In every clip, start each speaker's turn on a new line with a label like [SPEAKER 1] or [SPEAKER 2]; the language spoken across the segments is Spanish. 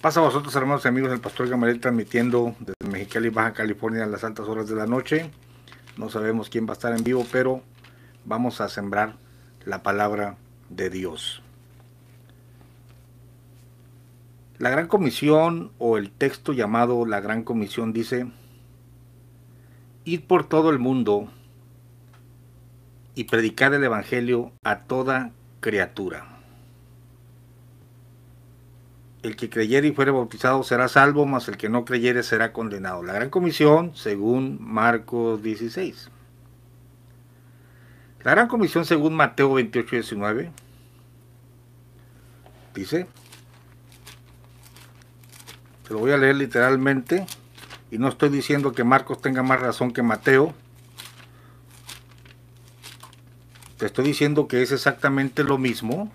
[SPEAKER 1] Pasa a vosotros, hermanos y amigos, el pastor Gamaliel transmitiendo desde Mexicali, Baja California, a las altas horas de la noche. No sabemos quién va a estar en vivo, pero vamos a sembrar la palabra de Dios. La Gran Comisión, o el texto llamado la Gran Comisión, dice: id por todo el mundo y predicad el Evangelio a toda criatura. El que creyere y fuere bautizado será salvo, mas el que no creyere será condenado. La Gran Comisión, según Marcos 16. La Gran Comisión, según Mateo 28:19, dice, te lo voy a leer literalmente, y no estoy diciendo que Marcos tenga más razón que Mateo. Te estoy diciendo que es exactamente lo mismo,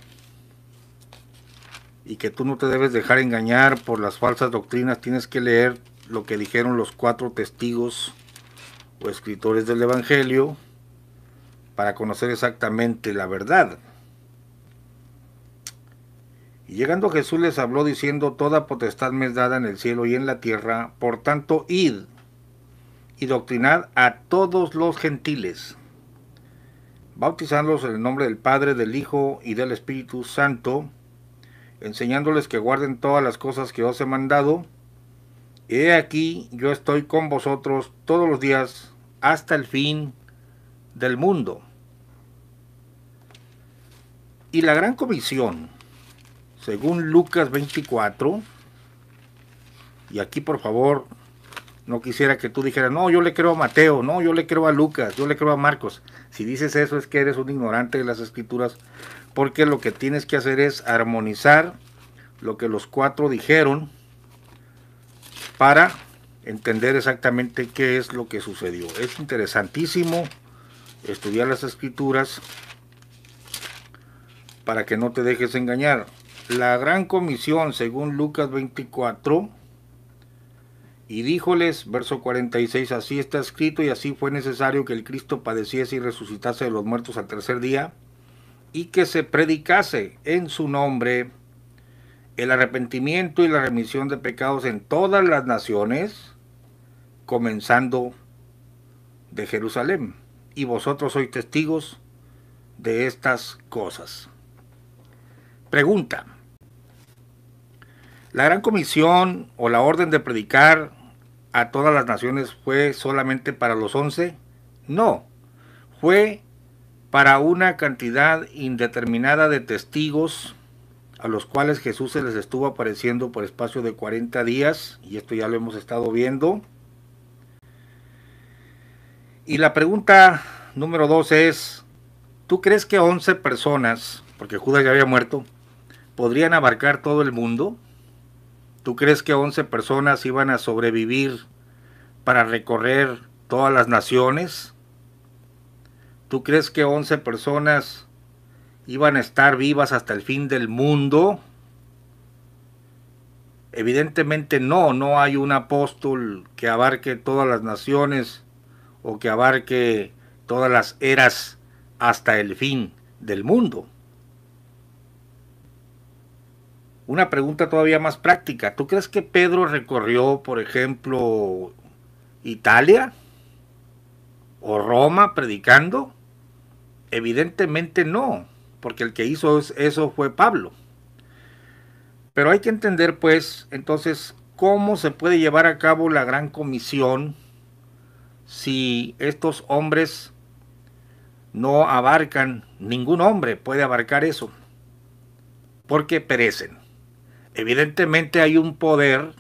[SPEAKER 1] y que tú no te debes dejar engañar por las falsas doctrinas. Tienes que leer lo que dijeron los 4 testigos o escritores del Evangelio para conocer exactamente la verdad. Y llegando Jesús les habló diciendo: toda potestad me es dada en el cielo y en la tierra, por tanto id y doctrinad a todos los gentiles, bautizándolos en el nombre del Padre, del Hijo y del Espíritu Santo, enseñándoles que guarden todas las cosas que os he mandado. He aquí, yo estoy con vosotros todos los días hasta el fin del mundo. Y la Gran Comisión, según Lucas 24, y aquí por favor, no quisiera que tú dijeras: no, yo le creo a Mateo, no, yo le creo a Lucas, yo le creo a Marcos. Si dices eso es que eres un ignorante de las Escrituras, porque lo que tienes que hacer es armonizar lo que los 4 dijeron para entender exactamente qué es lo que sucedió. Es interesantísimo estudiar las Escrituras para que no te dejes engañar. La Gran Comisión, según Lucas 24, y díjoles, verso 46, así está escrito, y así fue necesario que el Cristo padeciese y resucitase de los muertos al tercer día, y que se predicase en su nombre el arrepentimiento y la remisión de pecados en todas las naciones, comenzando de Jerusalén. Y vosotros sois testigos de estas cosas. Pregunta: ¿la Gran Comisión o la orden de predicar a todas las naciones fue solamente para los 11? No, fue para una cantidad indeterminada de testigos a los cuales Jesús se les estuvo apareciendo por espacio de 40 días, y esto ya lo hemos estado viendo. Y la pregunta número 2 es: ¿tú crees que 11 personas, porque Judas ya había muerto, podrían abarcar todo el mundo? ¿Tú crees que 11 personas iban a sobrevivir para recorrer todas las naciones? ¿Tú crees que 11 personas iban a estar vivas hasta el fin del mundo? Evidentemente no, no hay un apóstol que abarque todas las naciones o que abarque todas las eras hasta el fin del mundo. Una pregunta todavía más práctica: ¿tú crees que Pedro recorrió, por ejemplo, Italia o Roma predicando? Evidentemente no, porque el que hizo eso fue Pablo. Pero hay que entender, pues, entonces, cómo se puede llevar a cabo la Gran Comisión si estos hombres no abarcan, ningún hombre puede abarcar eso, porque perecen. Evidentemente hay un poder,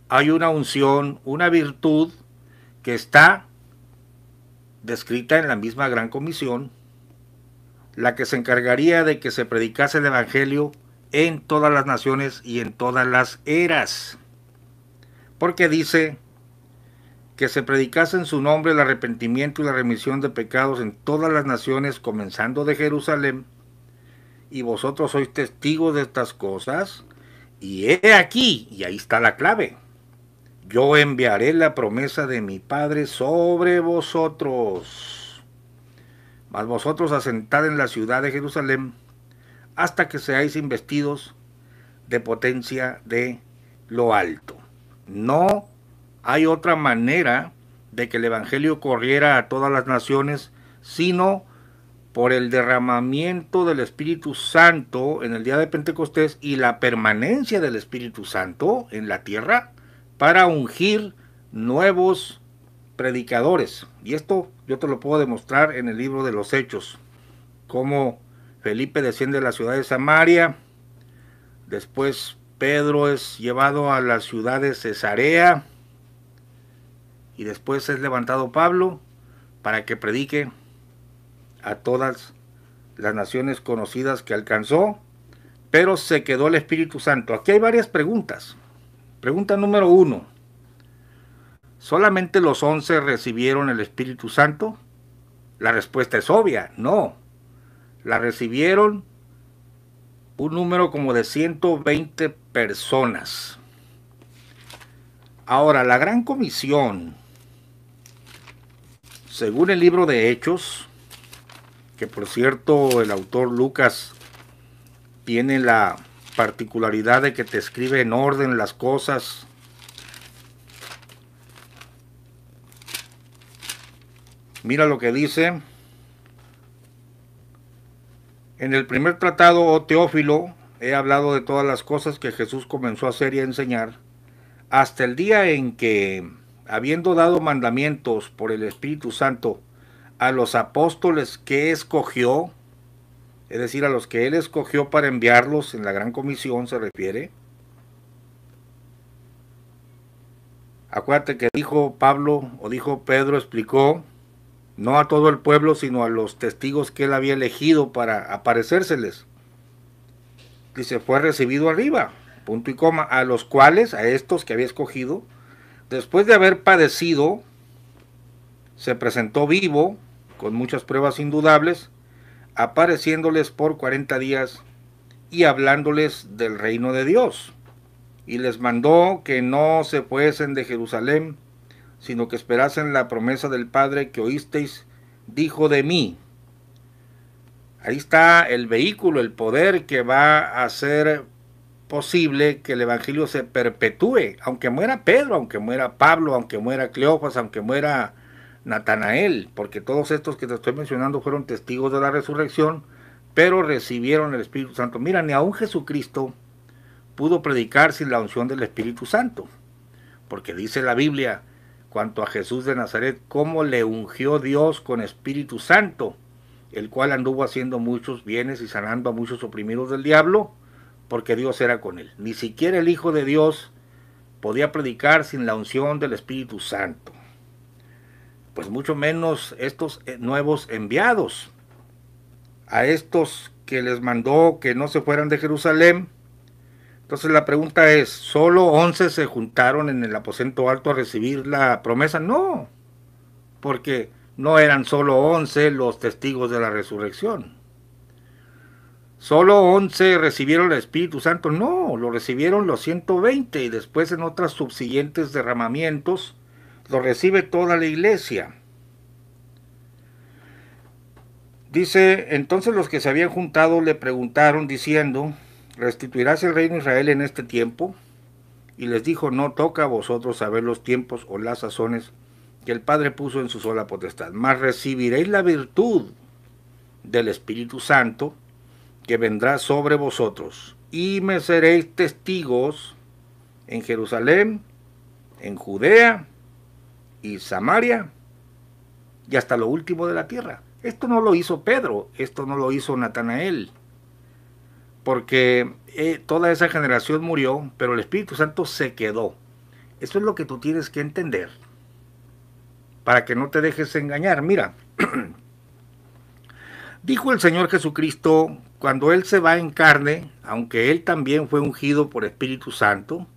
[SPEAKER 1] hay una unción, una virtud que está descrita en la misma Gran Comisión, la que se encargaría de que se predicase el Evangelio en todas las naciones y en todas las eras. Porque dice que se predicase en su nombre el arrepentimiento y la remisión de pecados en todas las naciones, comenzando de Jerusalén. Y vosotros sois testigos de estas cosas. Y he aquí, y ahí está la clave: yo enviaré la promesa de mi Padre sobre vosotros. Mas vosotros asentad en la ciudad de Jerusalén hasta que seáis investidos de potencia de lo alto. No hay otra manera de que el Evangelio corriera a todas las naciones, sino por el derramamiento del Espíritu Santo en el día de Pentecostés y la permanencia del Espíritu Santo en la tierra para ungir nuevos predicadores. Y esto yo te lo puedo demostrar en el libro de los Hechos, cómo Felipe desciende a la ciudad de Samaria, después Pedro es llevado a la ciudad de Cesarea y después es levantado Pablo para que predique a todas las naciones conocidas que alcanzó, pero se quedó el Espíritu Santo. Aquí hay varias preguntas. Pregunta número 1. ¿Solamente los 11 recibieron el Espíritu Santo? La respuesta es obvia, no. La recibieron un número como de 120 personas. Ahora, la Gran Comisión, según el libro de Hechos, que por cierto el autor Lucas tiene la particularidad de que te escribe en orden las cosas. Mira lo que dice. En el primer tratado, oh Teófilo, he hablado de todas las cosas que Jesús comenzó a hacer y a enseñar, hasta el día en que, habiendo dado mandamientos por el Espíritu Santo a los apóstoles que escogió, es decir, a los que él escogió para enviarlos en la Gran Comisión, se refiere. Acuérdate que dijo Pablo, o dijo Pedro, explicó, no a todo el pueblo, sino a los testigos que él había elegido para aparecérseles. Dice, fue recibido arriba, punto y coma, a los cuales, a estos que había escogido, después de haber padecido, se presentó vivo, con muchas pruebas indudables, apareciéndoles por 40 días y hablándoles del reino de Dios. Y les mandó que no se fuesen de Jerusalén, sino que esperasen la promesa del Padre que oísteis, dijo de mí. Ahí está el vehículo, el poder que va a hacer posible que el Evangelio se perpetúe, aunque muera Pedro, aunque muera Pablo, aunque muera Cleofas, aunque muera Natanael, porque todos estos que te estoy mencionando fueron testigos de la resurrección, pero recibieron el Espíritu Santo. Mira, ni aún Jesucristo pudo predicar sin la unción del Espíritu Santo, porque dice la Biblia, cuanto a Jesús de Nazaret, cómo le ungió Dios con Espíritu Santo, el cual anduvo haciendo muchos bienes y sanando a muchos oprimidos del diablo, porque Dios era con él. Ni siquiera el Hijo de Dios podía predicar sin la unción del Espíritu Santo. Pues mucho menos estos nuevos enviados. A estos que les mandó que no se fueran de Jerusalén. Entonces la pregunta es, ¿solo 11 se juntaron en el aposento alto a recibir la promesa? No, porque no eran solo 11 los testigos de la resurrección. ¿Solo 11 recibieron el Espíritu Santo? No, lo recibieron los 120 y después en otros subsiguientes derramamientos lo recibe toda la iglesia. Dice, entonces los que se habían juntado le preguntaron diciendo, ¿restituirás el reino de Israel en este tiempo? Y les dijo, no toca a vosotros saber los tiempos o las sazones que el Padre puso en su sola potestad, mas recibiréis la virtud del Espíritu Santo que vendrá sobre vosotros, y me seréis testigos en Jerusalén, en Judea y Samaria, y hasta lo último de la tierra. Esto no lo hizo Pedro, esto no lo hizo Natanael, porque toda esa generación murió, pero el Espíritu Santo se quedó. Eso es lo que tú tienes que entender, para que no te dejes engañar. Mira, dijo el Señor Jesucristo, cuando Él se va en carne, aunque Él también fue ungido por Espíritu Santo,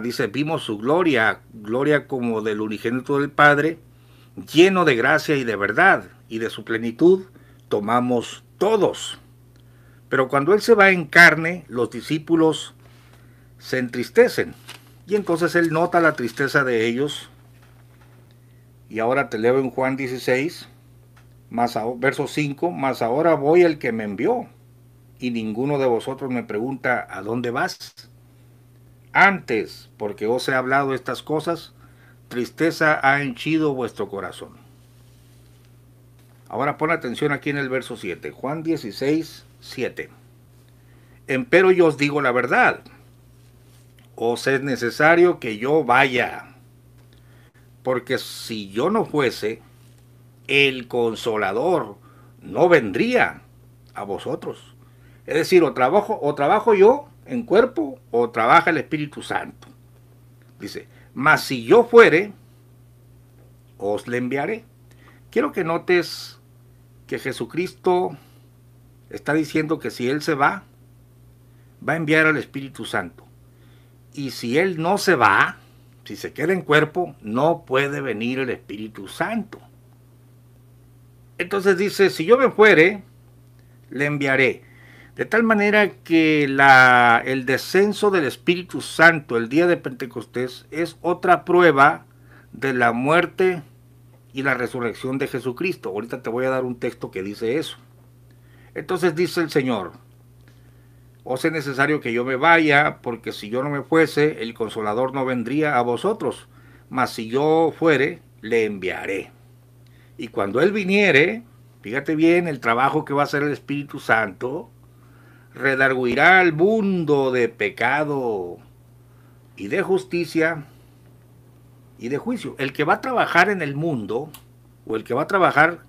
[SPEAKER 1] dice, vimos su gloria, gloria como del unigénito del Padre, lleno de gracia y de verdad, y de su plenitud tomamos todos. Pero cuando Él se va en carne, los discípulos se entristecen, y entonces Él nota la tristeza de ellos, y ahora te leo en Juan 16, verso 5, mas ahora voy al que me envió, y ninguno de vosotros me pregunta ¿a dónde vas? Antes, porque os he hablado estas cosas, tristeza ha henchido vuestro corazón. Ahora pon atención aquí en el verso 7, Juan 16, 7. Empero yo os digo la verdad, os es necesario que yo vaya, porque si yo no fuese, el Consolador no vendría a vosotros. Es decir, o trabajo yo en cuerpo, o trabaja el Espíritu Santo. Dice, mas si yo fuere, os le enviaré. Quiero que notes que Jesucristo está diciendo que si Él se va a enviar al Espíritu Santo. Y si Él no se va, si se queda en cuerpo, no puede venir el Espíritu Santo. Entonces dice, si yo me fuere, le enviaré. De tal manera que el descenso del Espíritu Santo el día de Pentecostés es otra prueba de la muerte y la resurrección de Jesucristo. Ahorita te voy a dar un texto que dice eso. Entonces dice el Señor, os es necesario que yo me vaya, porque si yo no me fuese, el Consolador no vendría a vosotros, mas si yo fuere, le enviaré. Y cuando Él viniere, fíjate bien el trabajo que va a hacer el Espíritu Santo, redarguirá al mundo de pecado y de justicia y de juicio. El que va a trabajar en el mundo, o el que va a trabajar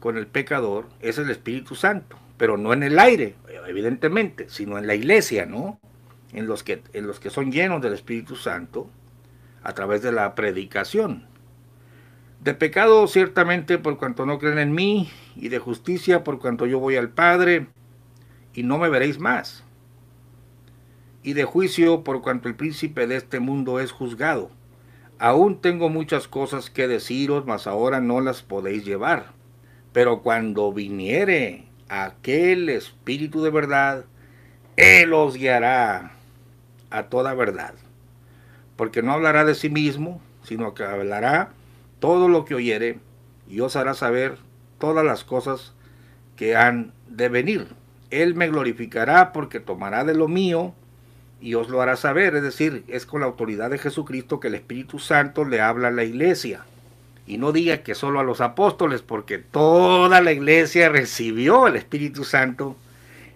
[SPEAKER 1] con el pecador, es el Espíritu Santo, pero no en el aire, evidentemente, sino en la iglesia, ¿no? En los que son llenos del Espíritu Santo, a través de la predicación. De pecado, ciertamente, por cuanto no creen en mí, y de justicia, por cuanto yo voy al Padre, y no me veréis más. Y de juicio, por cuanto el príncipe de este mundo es juzgado. Aún tengo muchas cosas que deciros, mas ahora no las podéis llevar. Pero cuando viniere aquel Espíritu de verdad, Él os guiará a toda verdad. Porque no hablará de sí mismo, sino que hablará todo lo que oyere, y os hará saber todas las cosas que han de venir. Él me glorificará, porque tomará de lo mío y os lo hará saber. Es decir, es con la autoridad de Jesucristo que el Espíritu Santo le habla a la iglesia. Y no diga que solo a los apóstoles, porque toda la iglesia recibió el Espíritu Santo.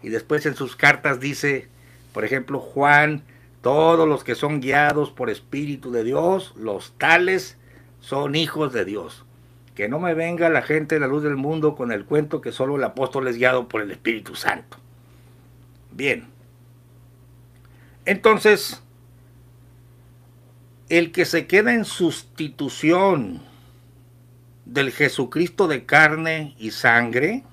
[SPEAKER 1] Y después en sus cartas dice, por ejemplo, Juan, todos los que son guiados por Espíritu de Dios, los tales son hijos de Dios. Que no me venga la gente de la luz del mundo con el cuento que solo el apóstol es guiado por el Espíritu Santo. Bien. Entonces, el que se queda en sustitución del Jesucristo de carne y sangre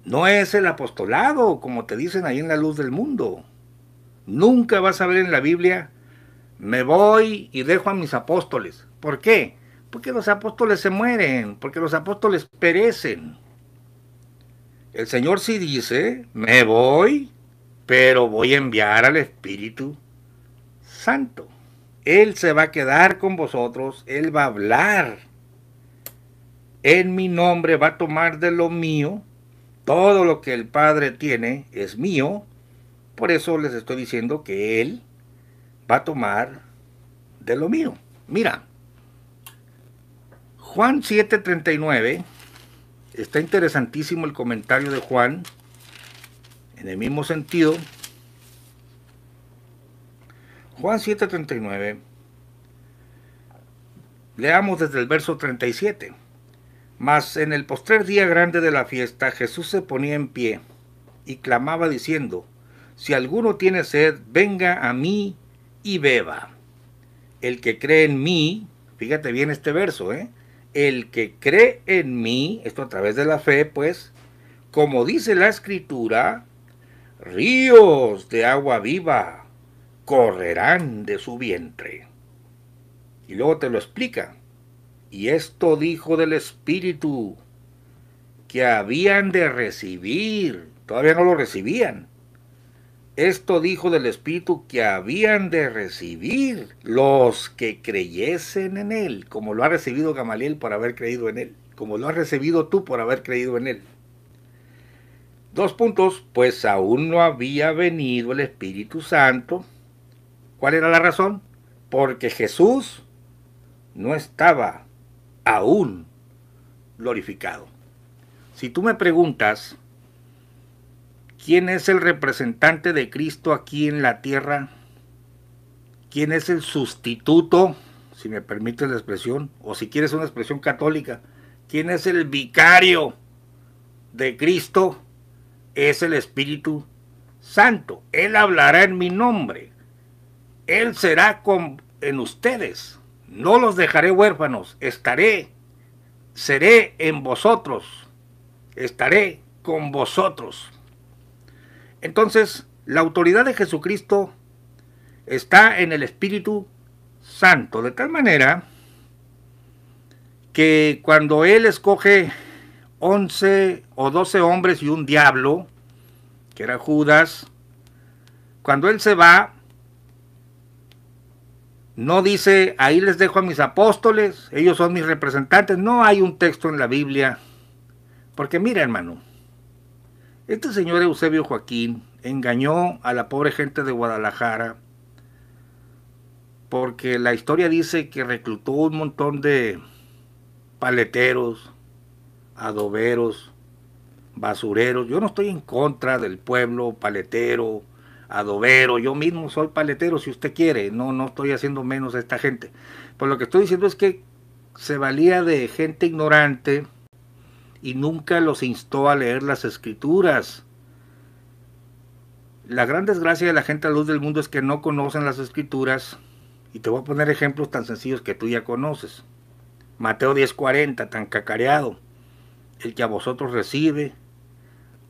[SPEAKER 1] no es el apostolado, como te dicen ahí en la luz del mundo. Nunca vas a ver en la Biblia, me voy y dejo a mis apóstoles. ¿Por qué? Porque los apóstoles se mueren, porque los apóstoles perecen. El Señor sí dice, me voy, pero voy a enviar al Espíritu Santo. Él se va a quedar con vosotros, Él va a hablar en mi nombre, va a tomar de lo mío, todo lo que el Padre tiene es mío, por eso les estoy diciendo que Él va a tomar de lo mío. Mira, Juan 7:39, está interesantísimo el comentario de Juan, en el mismo sentido. Juan 7:39, leamos desde el verso 37. Mas en el postrer día grande de la fiesta, Jesús se ponía en pie y clamaba diciendo, si alguno tiene sed, venga a mí y beba. El que cree en mí, fíjate bien este verso, el que cree en mí, esto a través de la fe, pues, como dice la Escritura, ríos de agua viva correrán de su vientre. Y luego te lo explica. Y esto dijo del Espíritu que habían de recibir. Todavía no lo recibían. Esto dijo del Espíritu que habían de recibir los que creyesen en Él, como lo ha recibido Gamaliel por haber creído en Él, como lo has recibido tú por haber creído en Él. Dos puntos, pues aún no había venido el Espíritu Santo. ¿Cuál era la razón? Porque Jesús no estaba aún glorificado. Si tú me preguntas, ¿quién es el representante de Cristo aquí en la tierra? ¿Quién es el sustituto, si me permites la expresión, o si quieres una expresión católica, quién es el vicario de Cristo? Es el Espíritu Santo. Él hablará en mi nombre. Él será en ustedes. No los dejaré huérfanos. Seré en vosotros. Estaré con vosotros. Entonces, la autoridad de Jesucristo está en el Espíritu Santo, de tal manera que cuando Él escoge 11 o 12 hombres y un diablo, que era Judas, cuando Él se va, no dice, ahí les dejo a mis apóstoles, ellos son mis representantes. No hay un texto en la Biblia, porque mira, hermano, este señor Eusebio Joaquín engañó a la pobre gente de Guadalajara, porque la historia dice que reclutó un montón de paleteros, adoberos, basureros. Yo no estoy en contra del pueblo paletero, adobero. Yo mismo soy paletero, si usted quiere. No estoy haciendo menos a esta gente. Pues lo que estoy diciendo es que se valía de gente ignorante y nunca los instó a leer las escrituras. La gran desgracia de la gente a la luz del mundo es que no conocen las escrituras. Y te voy a poner ejemplos tan sencillos que tú ya conoces. Mateo 10:40, tan cacareado. El que a vosotros recibe,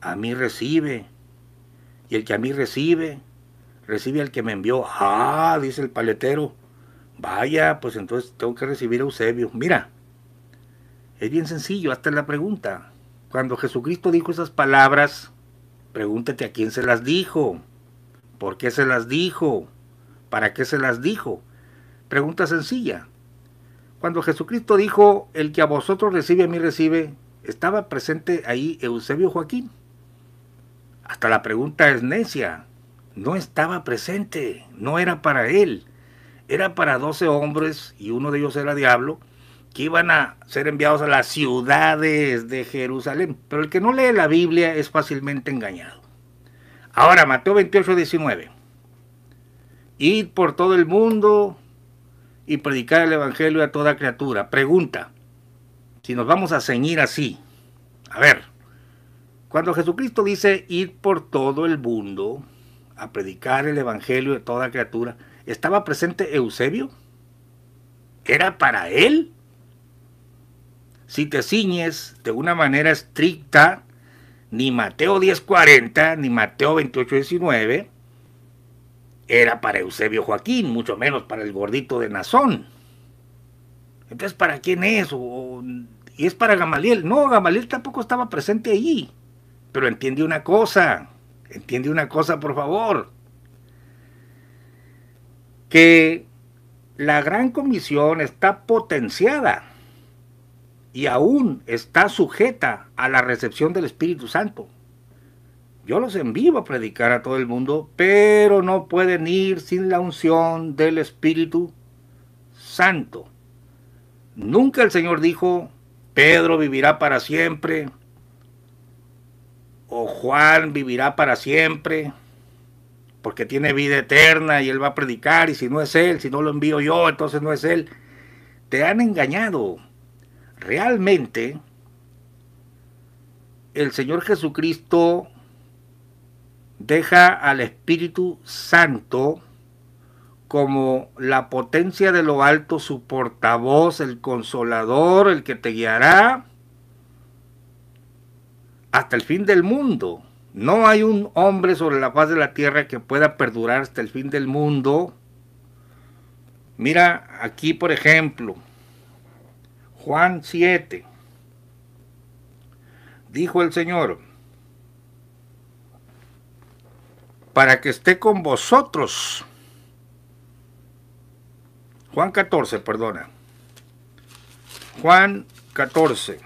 [SPEAKER 1] a mí recibe. Y el que a mí recibe, recibe al que me envió. Ah, dice el paletero. Vaya, pues entonces tengo que recibir a Eusebio. Mira, es bien sencillo, hasta la pregunta. Cuando Jesucristo dijo esas palabras, pregúntate a quién se las dijo. ¿Por qué se las dijo? ¿Para qué se las dijo? Pregunta sencilla. Cuando Jesucristo dijo, el que a vosotros recibe, a mí recibe, ¿estaba presente ahí Eusebio Joaquín? Hasta la pregunta es necia. No estaba presente, no era para él. Era para 12 hombres, y uno de ellos era diablo, que iban a ser enviados a las ciudades de Jerusalén. Pero el que no lee la Biblia es fácilmente engañado. Ahora, Mateo 28:19. Id por todo el mundo y predicar el evangelio a toda criatura. Pregunta, si nos vamos a ceñir así. A ver, cuando Jesucristo dice id por todo el mundo a predicar el evangelio de toda criatura, ¿estaba presente Eusebio? ¿Era para él? Si te ciñes de una manera estricta, ni Mateo 10:40 ni Mateo 28:19 era para Eusebio Joaquín, mucho menos para el gordito de Nazón. Entonces, ¿para quién es? ¿Y es para Gamaliel? No, Gamaliel tampoco estaba presente allí. Pero entiende una cosa, por favor, que la gran comisión está potenciada y aún está sujeta a la recepción del Espíritu Santo. Yo los envío a predicar a todo el mundo, pero no pueden ir sin la unción del Espíritu Santo. Nunca el Señor dijo, Pedro vivirá para siempre, o Juan vivirá para siempre, porque tiene vida eterna y él va a predicar, y si no es él, si no lo envío yo, entonces no es él. Te han engañado. Realmente, el Señor Jesucristo deja al Espíritu Santo como la potencia de lo alto, su portavoz, el consolador, el que te guiará hasta el fin del mundo. No hay un hombre sobre la faz de la tierra que pueda perdurar hasta el fin del mundo. Mira aquí, por ejemplo, Juan 7. Dijo el Señor, para que esté con vosotros. Juan 14, perdona. Juan 14.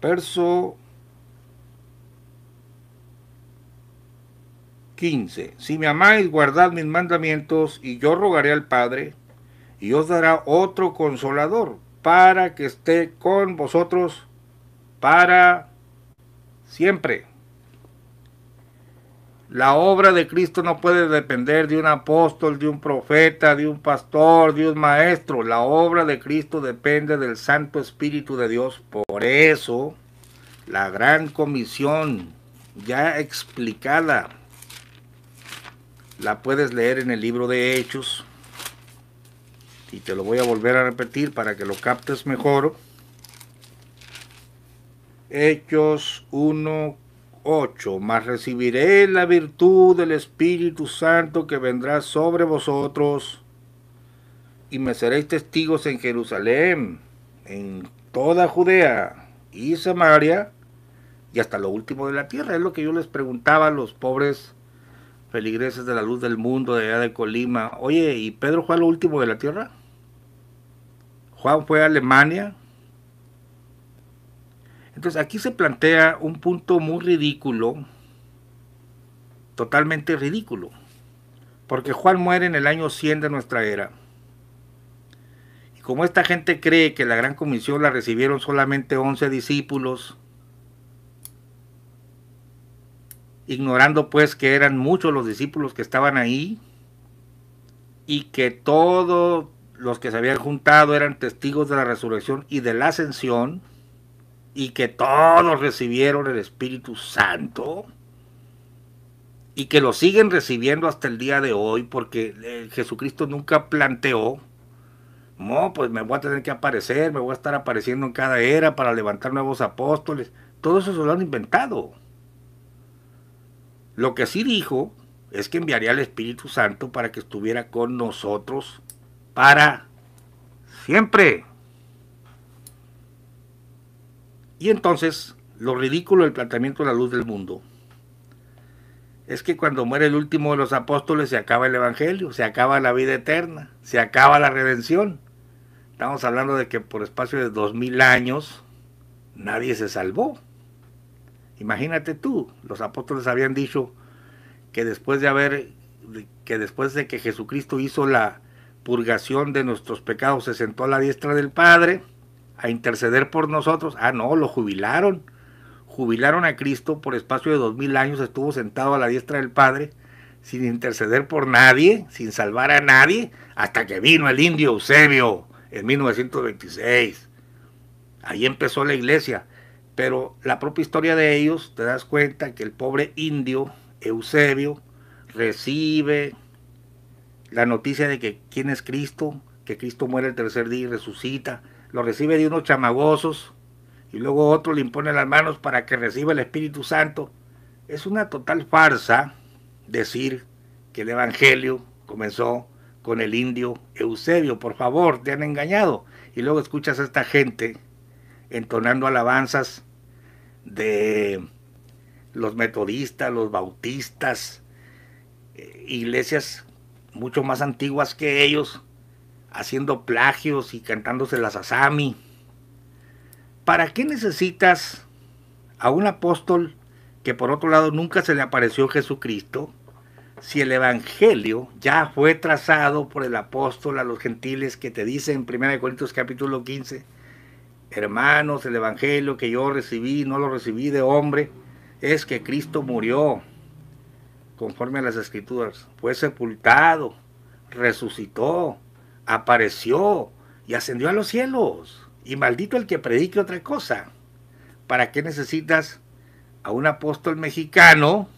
[SPEAKER 1] Verso 15. Si me amáis, guardad mis mandamientos, y yo rogaré al Padre, y os dará otro consolador, para que esté con vosotros para siempre. La obra de Cristo no puede depender de un apóstol, de un profeta, de un pastor, de un maestro. La obra de Cristo depende del Santo Espíritu de Dios. Por eso, la gran comisión ya explicada la puedes leer en el libro de Hechos. Y te lo voy a volver a repetir para que lo captes mejor. Hechos 1:8. Mas recibiré la virtud del Espíritu Santo que vendrá sobre vosotros, y me seréis testigos en Jerusalén, en toda Judea y Samaria, y hasta lo último de la tierra. Es lo que yo les preguntaba a los pobres feligreses de la luz del mundo de allá de Colima. Oye, ¿y Pedro fue a lo último de la tierra? ¿Juan fue a Alemania? Entonces aquí se plantea un punto muy ridículo, totalmente ridículo, porque Juan muere en el año 100 de nuestra era. Y como esta gente cree que la gran comisión la recibieron solamente 11 discípulos, ignorando pues que eran muchos los discípulos que estaban ahí, y que todos los que se habían juntado eran testigos de la resurrección y de la ascensión, y que todos recibieron el Espíritu Santo, y que lo siguen recibiendo hasta el día de hoy, porque Jesucristo nunca planteó, no, pues me voy a tener que aparecer, me voy a estar apareciendo en cada era para levantar nuevos apóstoles. Todo eso se lo han inventado. Lo que sí dijo es que enviaría al Espíritu Santo para que estuviera con nosotros para siempre. Y entonces, lo ridículo del planteamiento de la luz del mundo es que cuando muere el último de los apóstoles se acaba el evangelio, se acaba la vida eterna, se acaba la redención. Estamos hablando de que por espacio de 2000 años nadie se salvó. Imagínate tú, los apóstoles habían dicho que después de que Jesucristo hizo la purgación de nuestros pecados, se sentó a la diestra del Padre a interceder por nosotros. Ah, no, lo jubilaron. Jubilaron a Cristo por espacio de 2000 años, estuvo sentado a la diestra del Padre, sin interceder por nadie, sin salvar a nadie, hasta que vino el indio Eusebio en 1926. Ahí empezó la iglesia. Pero la propia historia de ellos, te das cuenta que el pobre indio Eusebio recibe la noticia de que quién es Cristo, que Cristo muere el tercer día y resucita, lo recibe de unos chamagosos, y luego otro le impone las manos para que reciba el Espíritu Santo. Es una total farsa decir que el Evangelio comenzó con el indio Eusebio. Por favor, te han engañado. Y luego escuchas a esta gente entonando alabanzas de los metodistas, los bautistas, iglesias mucho más antiguas que ellos, haciendo plagios y cantándose las asami. ¿Para qué necesitas a un apóstol que por otro lado nunca se le apareció Jesucristo, si el evangelio ya fue trazado por el apóstol a los gentiles, que te dice en 1 Corintios capítulo 15, hermanos, el evangelio que yo recibí, no lo recibí de hombre, es que Cristo murió conforme a las escrituras, fue sepultado, resucitó, apareció y ascendió a los cielos. Y maldito el que predique otra cosa. ¿Para qué necesitas a un apóstol mexicano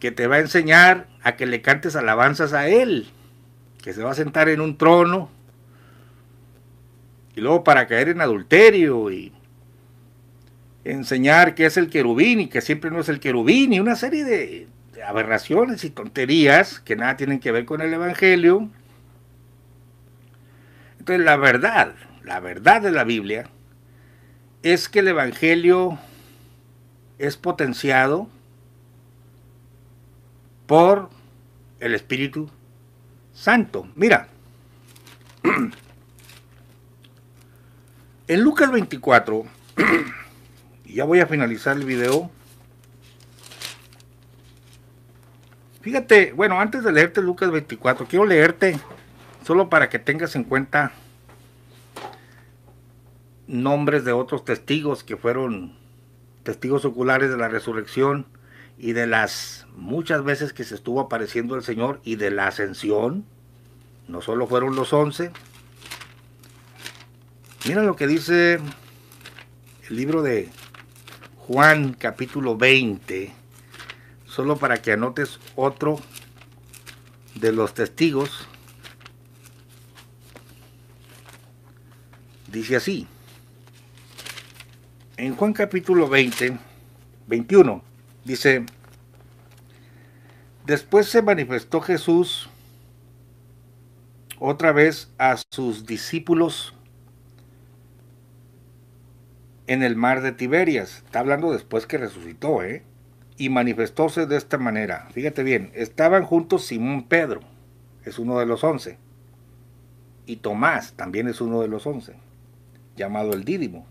[SPEAKER 1] que te va a enseñar a que le cantes alabanzas a él, que se va a sentar en un trono, y luego para caer en adulterio y enseñar que es el querubín y que siempre no es el querubín, y una serie de aberraciones y tonterías que nada tienen que ver con el evangelio? Entonces la verdad de la Biblia es que el evangelio es potenciado por el Espíritu Santo. Mira, en Lucas 24 Y ya voy a finalizar el video. Fíjate, bueno, antes de leerte Lucas 24, quiero leerte, solo para que tengas en cuenta nombres de otros testigos que fueron testigos oculares de la resurrección y de las muchas veces que se estuvo apareciendo el Señor y de la ascensión. No solo fueron los 11. Mira lo que dice el libro de Juan, capítulo 20, solo para que anotes otro de los testigos. Dice así, en Juan capítulo 20, 21, dice, después se manifestó Jesús otra vez a sus discípulos en el mar de Tiberias. Está hablando después que resucitó, y manifestóse de esta manera. Fíjate bien, estaban juntos Simón Pedro, es uno de los 11, y Tomás también es uno de los 11, llamado el Dídimo,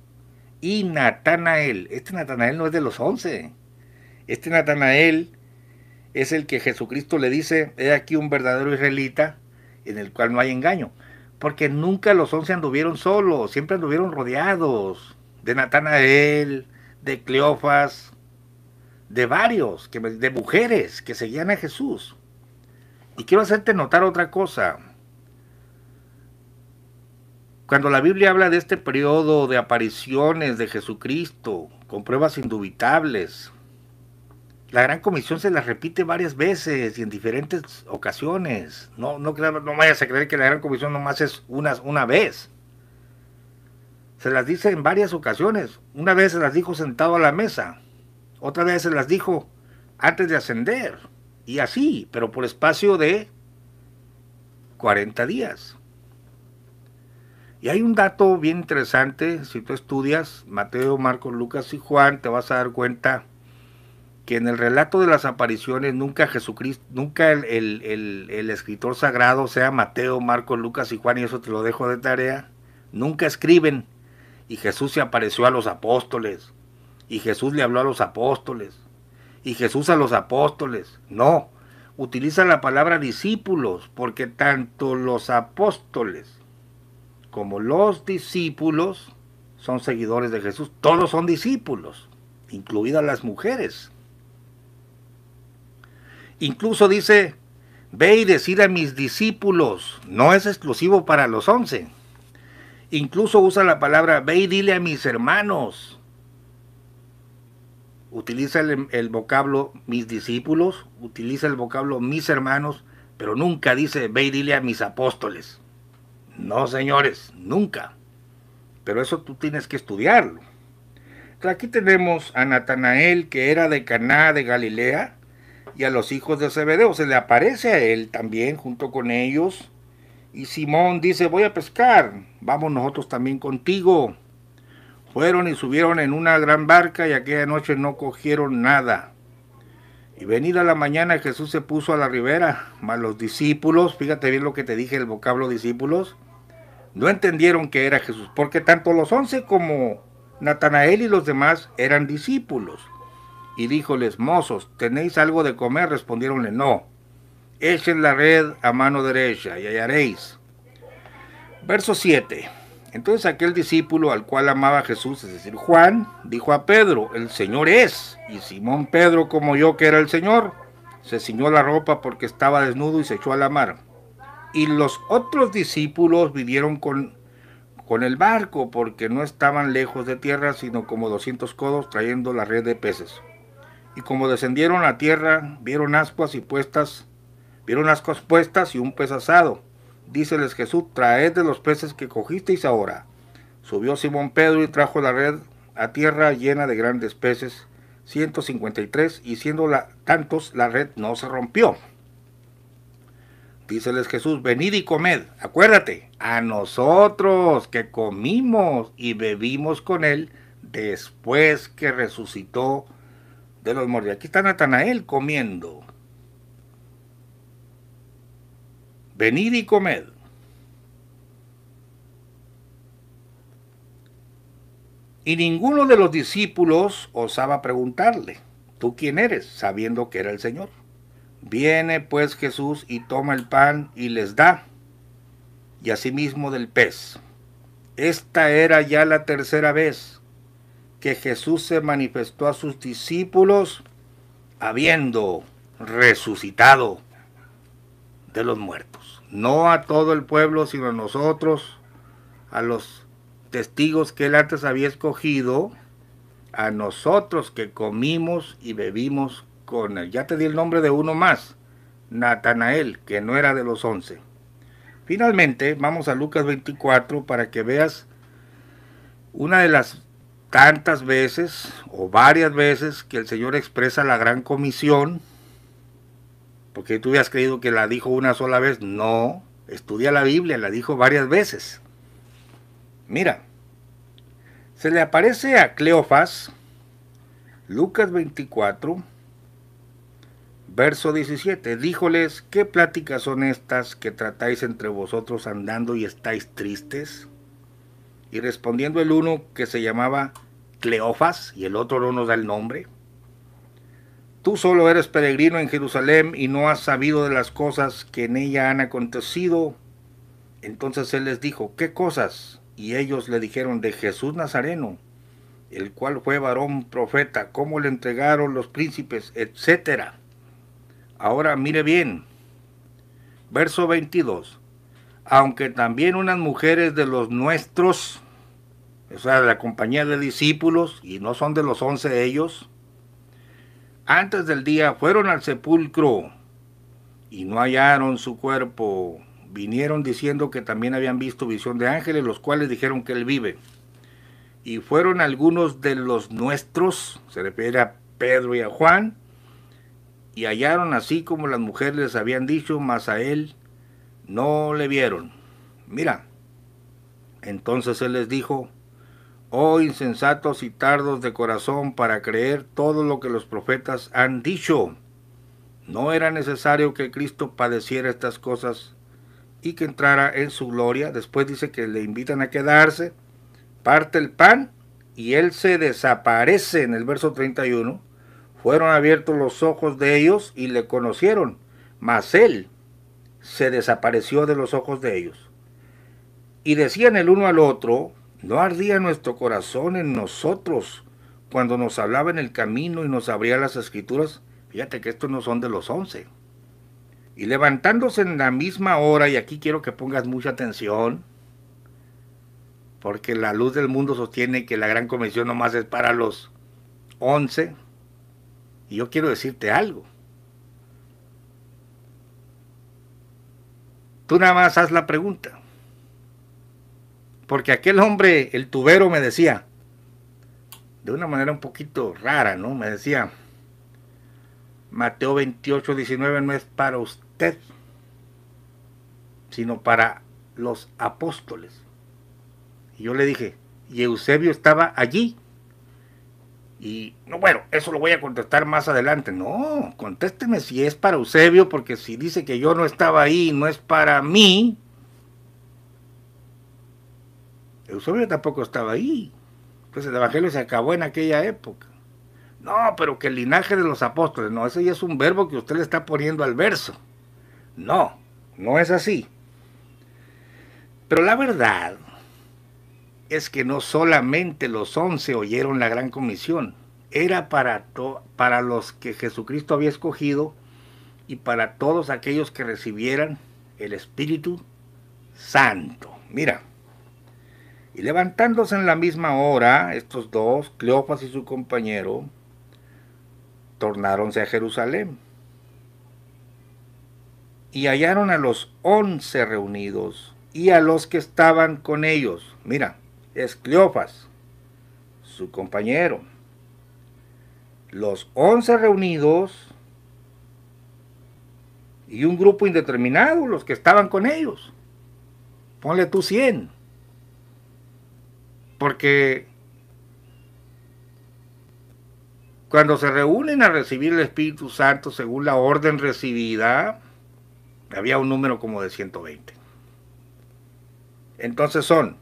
[SPEAKER 1] y Natanael. Este Natanael no es de los 11. Este Natanael es el que Jesucristo le dice, he aquí un verdadero israelita en el cual no hay engaño. Porque nunca los 11 anduvieron solos, siempre anduvieron rodeados de Natanael, de Cleofas, de varios, de mujeres que seguían a Jesús. Y quiero hacerte notar otra cosa. Cuando la Biblia habla de este periodo de apariciones de Jesucristo, con pruebas indubitables, la Gran Comisión se las repite varias veces y en diferentes ocasiones. No vayas a creer que la Gran Comisión nomás es una vez. Se las dice en varias ocasiones. Una vez se las dijo sentado a la mesa. Otra vez se las dijo antes de ascender. Y así, pero por espacio de 40 días. Y hay un dato bien interesante. Si tú estudias Mateo, Marcos, Lucas y Juan, te vas a dar cuenta que en el relato de las apariciones nunca Jesucristo, nunca el escritor sagrado, sea Mateo, Marcos, Lucas y Juan, y eso te lo dejo de tarea, nunca escriben, y Jesús se apareció a los apóstoles, y Jesús le habló a los apóstoles, y Jesús a los apóstoles. No, utiliza la palabra discípulos, porque tanto los apóstoles como los discípulos son seguidores de Jesús, todos son discípulos, incluidas las mujeres. Incluso dice, ve y decid a mis discípulos, no es exclusivo para los 11. Incluso usa la palabra, ve y dile a mis hermanos. Utiliza el vocablo mis discípulos, utiliza el vocablo mis hermanos, pero nunca dice, ve y dile a mis apóstoles. No, señores, nunca. Pero eso tú tienes que estudiarlo. Aquí tenemos a Natanael, que era de Caná de Galilea, y a los hijos de Zebedeo. Se le aparece a él también junto con ellos. Y Simón dice, voy a pescar, vamos nosotros también contigo. Fueron y subieron en una gran barca y aquella noche no cogieron nada. Y venida la mañana Jesús se puso a la ribera, mas los discípulos, fíjate bien lo que te dije, el vocablo discípulos, no entendieron que era Jesús, porque tanto los 11 como Natanael y los demás eran discípulos. Y díjoles, mozos, ¿tenéis algo de comer? Respondieronle, no. Echen la red a mano derecha y hallaréis. Verso 7. Entonces aquel discípulo al cual amaba Jesús, es decir, Juan, dijo a Pedro, el Señor es. Y Simón Pedro, como yo que era el Señor, se ciñó la ropa porque estaba desnudo y se echó a la mar. Y los otros discípulos vinieron con el barco, porque no estaban lejos de tierra, sino como 200 codos, trayendo la red de peces. Y como descendieron a tierra, vieron ascuas puestas y un pez asado. Díceles Jesús, traed de los peces que cogisteis ahora. Subió Simón Pedro y trajo la red a tierra llena de grandes peces, 153, y siendo tantos, la red no se rompió. Díceles Jesús, venid y comed. Acuérdate, a nosotros que comimos y bebimos con él después que resucitó de los muertos. Aquí está Natanael comiendo. Venid y comed. Y ninguno de los discípulos osaba preguntarle, ¿tú quién eres?, sabiendo que era el Señor. Viene pues Jesús y toma el pan y les da, y asimismo del pez. Esta era ya la tercera vez que Jesús se manifestó a sus discípulos habiendo resucitado de los muertos. No a todo el pueblo, sino a nosotros, a los testigos que él antes había escogido, a nosotros que comimos y bebimos con él. Ya te di el nombre de uno más, Natanael, que no era de los 11. Finalmente, vamos a Lucas 24 para que veas una de las tantas veces o varias veces que el Señor expresa la gran comisión, porque tú habías creído que la dijo una sola vez. No, estudia la Biblia, la dijo varias veces. Mira, se le aparece a Cleofas, Lucas 24, verso 17. Díjoles, ¿qué pláticas son estas que tratáis entre vosotros andando y estáis tristes? Y respondiendo el uno, que se llamaba Cleofas, y el otro no nos da el nombre, tú solo eres peregrino en Jerusalén y no has sabido de las cosas que en ella han acontecido. Entonces él les dijo, ¿qué cosas? Y ellos le dijeron, de Jesús Nazareno, el cual fue varón profeta, cómo le entregaron los príncipes, etcétera. Ahora mire bien, verso 22. Aunque también unas mujeres de los nuestros, o sea, de la compañía de discípulos, y no son de los 11 de ellos, antes del día fueron al sepulcro y no hallaron su cuerpo. Vinieron diciendo que también habían visto visión de ángeles, los cuales dijeron que él vive. Y fueron algunos de los nuestros, se refiere a Pedro y a Juan, y hallaron así como las mujeres les habían dicho, mas a él no le vieron. Mira, entonces él les dijo, oh insensatos y tardos de corazón para creer todo lo que los profetas han dicho. ¿No era necesario que Cristo padeciera estas cosas y que entrara en su gloria? Después dice que le invitan a quedarse, parte el pan y él se desaparece en el verso 31. Fueron abiertos los ojos de ellos y le conocieron, mas él se desapareció de los ojos de ellos. Y decían el uno al otro, ¿no ardía nuestro corazón en nosotros cuando nos hablaba en el camino y nos abría las escrituras? Fíjate que estos no son de los 11. Y levantándose en la misma hora, y aquí quiero que pongas mucha atención, porque la luz del mundo sostiene que la gran comisión nomás es para los 11, y yo quiero decirte algo. Tú nada más haz la pregunta. Porque aquel hombre, el tubero, me decía, de una manera un poquito rara, ¿no? Me decía, Mateo 28, 19 no es para usted, sino para los apóstoles. Y yo le dije, ¿y Eusebio estaba allí? Y, no, bueno, eso lo voy a contestar más adelante. No, contésteme si es para Eusebio, porque si dice que yo no estaba ahí, no es para mí. Eusebio tampoco estaba ahí. Pues el evangelio se acabó en aquella época. No, pero que el linaje de los apóstoles, no, ese ya es un verbo que usted le está poniendo al verso. No, no es así. Pero la verdad es que no solamente los 11 oyeron la gran comisión, era para los que Jesucristo había escogido y para todos aquellos que recibieran el Espíritu Santo. Mira, y levantándose en la misma hora, estos dos, Cleofas y su compañero, tornáronse a Jerusalén y hallaron a los 11 reunidos y a los que estaban con ellos. Mira, es Cleofas, su compañero, los 11 reunidos y un grupo indeterminado, los que estaban con ellos. Ponle tú 100. Porque cuando se reúnen a recibir el Espíritu Santo según la orden recibida, había un número como de 120. Entonces son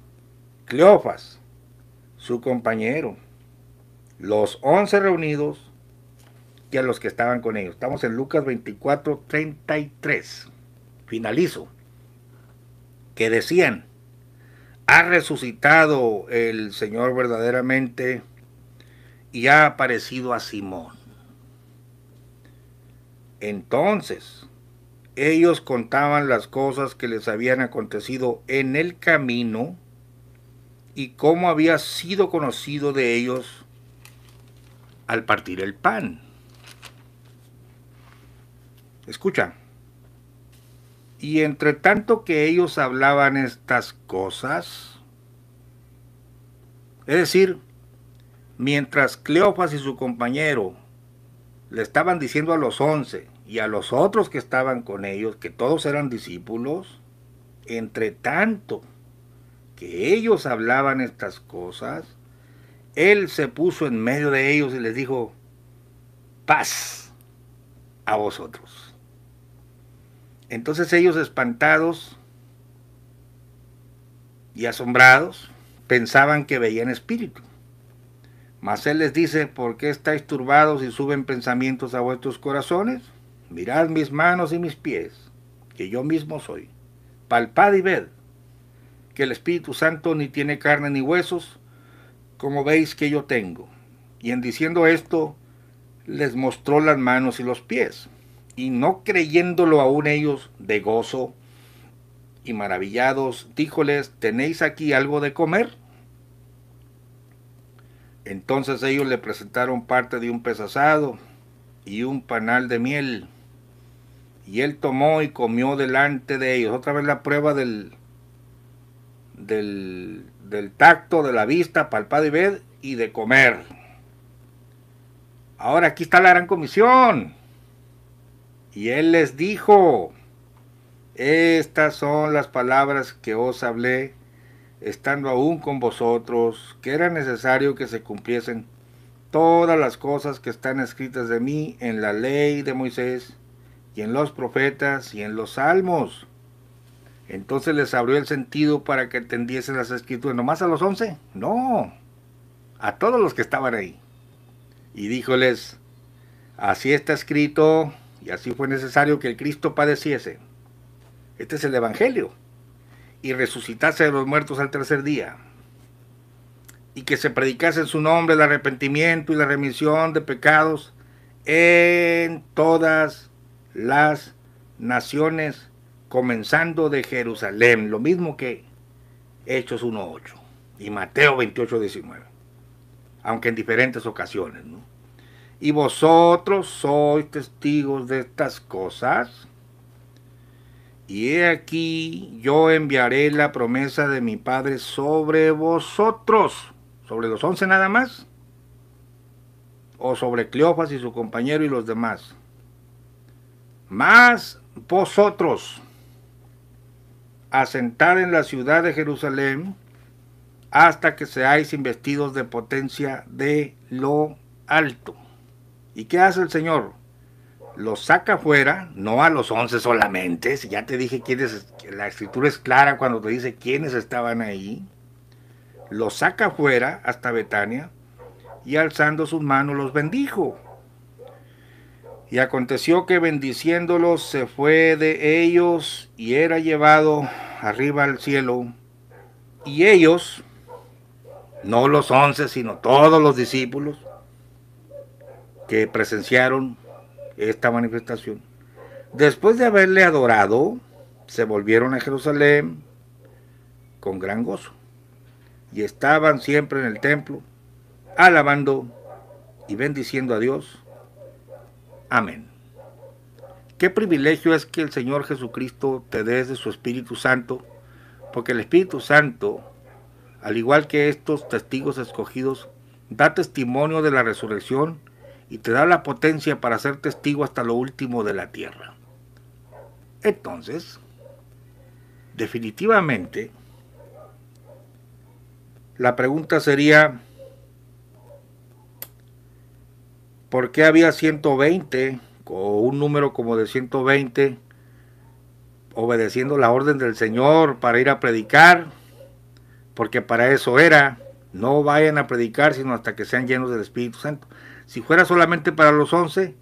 [SPEAKER 1] Cleofas, su compañero, los 11 reunidos y a los que estaban con ellos. Estamos en Lucas 24:33. Finalizo. Que decían, ha resucitado el Señor verdaderamente y ha aparecido a Simón. Entonces, ellos contaban las cosas que les habían acontecido en el camino y cómo había sido conocido de ellos al partir el pan. Escucha. Y entre tanto que ellos hablaban estas cosas, es decir, mientras Cleofas y su compañero le estaban diciendo a los 11 y a los otros que estaban con ellos, que todos eran discípulos, entre tanto que ellos hablaban estas cosas, él se puso en medio de ellos y les dijo, paz a vosotros. Entonces ellos, espantados y asombrados, pensaban que veían espíritu. Mas él les dice, ¿por qué estáis turbados y suben pensamientos a vuestros corazones? Mirad mis manos y mis pies, que yo mismo soy. Palpad y ved, que el Espíritu Santo ni tiene carne ni huesos, como veis que yo tengo. Y en diciendo esto, les mostró las manos y los pies. Y no creyéndolo aún ellos de gozo y maravillados, díjoles, ¿tenéis aquí algo de comer? Entonces ellos le presentaron parte de un pez asado y un panal de miel. Y él tomó y comió delante de ellos. Otra vez la prueba del tacto, de la vista, palpad y ved, y de comer. Ahora aquí está la gran comisión. Y él les dijo, estas son las palabras que os hablé, estando aún con vosotros, que era necesario que se cumpliesen todas las cosas que están escritas de mí en la ley de Moisés, y en los profetas, y en los salmos. Entonces les abrió el sentido para que entendiesen las escrituras. ¿Nomás a los 11? No, a todos los que estaban ahí. Y díjoles, así está escrito, y así fue necesario que el Cristo padeciese. Este es el Evangelio. Y resucitase de los muertos al tercer día. Y que se predicase en su nombre el arrepentimiento y la remisión de pecados en todas las naciones, comenzando de Jerusalén. Lo mismo que Hechos 1:8 y Mateo 28:19. Aunque en diferentes ocasiones, ¿no? Y vosotros sois testigos de estas cosas. Y he aquí, yo enviaré la promesa de mi Padre sobre vosotros. ¿Sobre los 11 nada más? ¿O sobre Cleofas y su compañero y los demás? Mas vosotros, asentad en la ciudad de Jerusalén, hasta que seáis investidos de potencia de lo alto. ¿Y qué hace el Señor? Los saca fuera, no a los 11 solamente. Si ya te dije quiénes, la escritura es clara cuando te dice quiénes estaban ahí. Los saca fuera hasta Betania y alzando sus manos los bendijo. Y aconteció que bendiciéndolos se fue de ellos y era llevado arriba al cielo. Y ellos, no los 11, sino todos los discípulos que presenciaron esta manifestación, después de haberle adorado, se volvieron a Jerusalén con gran gozo y estaban siempre en el templo alabando y bendiciendo a Dios. Amén. Qué privilegio es que el Señor Jesucristo te dé de su Espíritu Santo, porque el Espíritu Santo, al igual que estos testigos escogidos, da testimonio de la resurrección y te da la potencia para ser testigo hasta lo último de la tierra. Entonces, definitivamente, la pregunta sería, ¿por qué había 120 o un número como de 120 obedeciendo la orden del Señor para ir a predicar? Porque para eso era, No vayan a predicar sino hasta que sean llenos del Espíritu Santo. Si fuera solamente para los 11,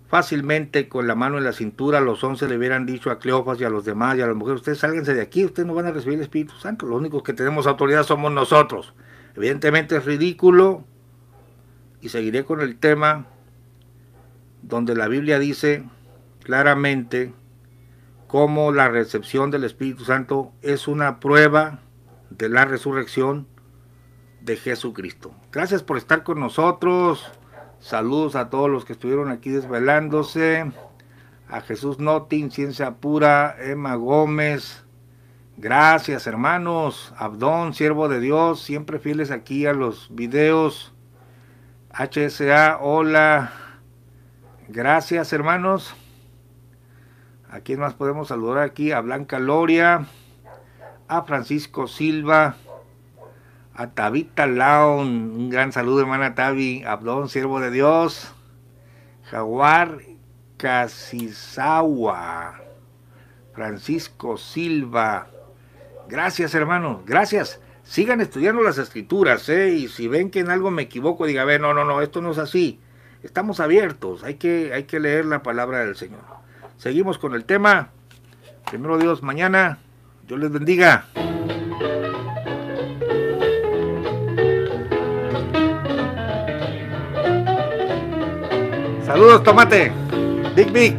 [SPEAKER 1] fácilmente con la mano en la cintura los 11 le hubieran dicho a Cleofas y a los demás y a las mujeres: ustedes sálganse de aquí, ustedes no van a recibir el Espíritu Santo, los únicos que tenemos autoridad somos nosotros. Evidentemente es ridículo, y seguiré con el tema donde la Biblia dice claramente cómo la recepción del Espíritu Santo es una prueba de la resurrección de Jesucristo. Gracias por estar con nosotros. Saludos a todos los que estuvieron aquí desvelándose. A Jesús Notin, Ciencia Pura, Emma Gómez. Gracias, hermanos. Abdón, siervo de Dios, siempre fieles aquí a los videos. HSA, hola. Gracias, hermanos. ¿A quién más podemos saludar aquí? A Blanca Loria, a Francisco Silva, a Tabita Laon, un gran saludo, hermana Tavi. Abdón, siervo de Dios. Jaguar Casizawa, Francisco Silva. Gracias, hermanos, gracias. Sigan estudiando las escrituras, y si ven que en algo me equivoco, diga: a ver, no, esto no es así. Estamos abiertos, hay que leer la palabra del Señor. Seguimos con el tema. Primero Dios, mañana. Dios les bendiga. Saludos, tomate. Big.